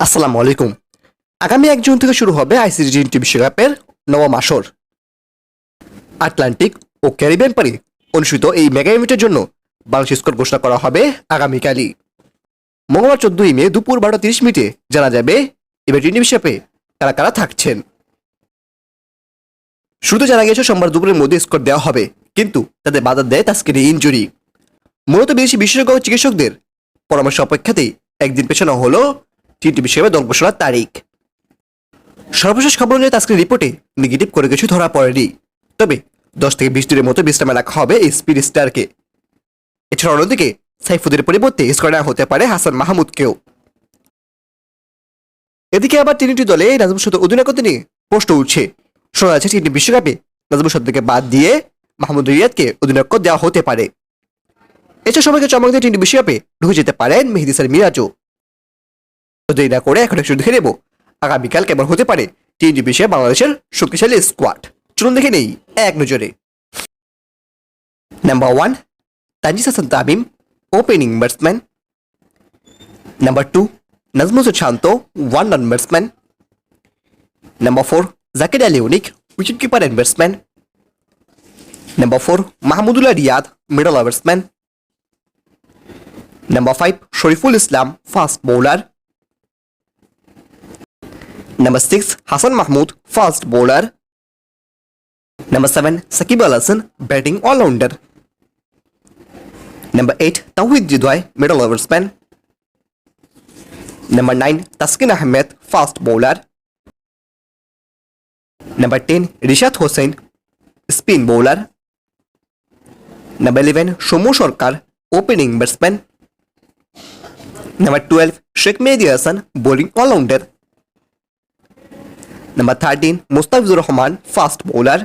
আসসালামু আলাইকুম। আগামী ১ জুন থেকে শুরু হবে আইসিসি টি-টোয়েন্টি বিশ্বকাপের নবম আসর। আটলান্টিক ও ক্যারিবিয়ান পারে অনুষ্ঠিত এই মেগা ইভেন্টের জন্য বাংলাদেশ স্কোর ঘোষণা করা হবে আগামীকালই। মঙ্গলবার ১৪ই মে দুপুর ১২:৩০ জানা যাবে এবার টি-টোয়েন্টি বিশ্বকাপে কারা কারা থাকছেন। শুরুতে জানা গেছে সোমবার দুপুরের মধ্যে স্কোর দেওয়া হবে, কিন্তু তাদের বাধা দেয় তাসকিনের ইনজুরি। মূলত বিদেশি বিশেষজ্ঞ ও চিকিৎসকদের পরামর্শ অপেক্ষাতেই একদিন পেছানো হলো টি-টোয়েন্টি বিশ্বকাপে দল ঘোষণার তারিখ। সর্বশেষ খবর অনুযায়ী তাসকিনের রিপোর্টে নেগেটিভ করে কিছু ধরা পড়েনি, তবে ১০ থেকে ২০ দিনের মতো বিশ্রামে রাখা হবে এই স্পিড স্টারকে। এছাড়া অন্যদিকে সাইফুদ্দিনের পরিবর্তে স্কোয়াডে নেওয়া হতে পারে হাসান মাহমুদকেও। এদিকে আবার টি-টোয়েন্টি দলে নাজমুল সত্তার অধিনায়কত্ব নিয়ে প্রশ্ন উঠছে। শোনা যাচ্ছে টি-টোয়েন্টি বিশ্বকাপে নাজমুল সত্তারকে বাদ দিয়ে মাহমুদ রিয়াদকে অধিনায়কত্ব দেওয়া হতে পারে। এছাড়া সবাইকে চমক দিয়ে টি-টোয়েন্টি বিশ্বকাপে ঢুকে যেতে পারেন মেহেদী হাসান মিরাজও। দেরি না করে এখন একটু দেখে নেব আগামীকাল কেমন হতে পারে টি-টোয়েন্টি বিশ্বকাপে বাংলাদেশের শক্তিশালী স্কোয়াড। চলুন দেখে নেই এক নজরে। Number 1, Tanzid Hasan Tamim, opening batsman. Number 2, Najmul Shanto, one down batsman. Number 4, Jaker Ali Anik, wicket keeper and batsman. Number 4, Mahmudullah Riyad, middle batsman. Number 5, Shoriful Islam, fast bowler. Number 6, Hassan Mahmood, fast bowler. Number 7, Sakib Al Hasan, batting all-rounder. Number 8, Tawhid Jidwai, middle batsman. Number 9, Taskin Ahmed, fast bowler. Number 10, Rishad Hossain, spin bowler. Number 11, Shomu Sarkar, opening batsman. Number 12, Sheikh Mehdi Hasan, bowling all-rounder. Number 13, Mustafizur Rahman, fast bowler.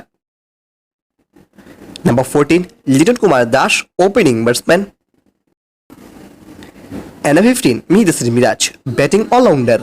Number 14, Liton Kumar Dash, opening batsman. And number 15, Meheedi Hasan Miraj, batting all-rounder.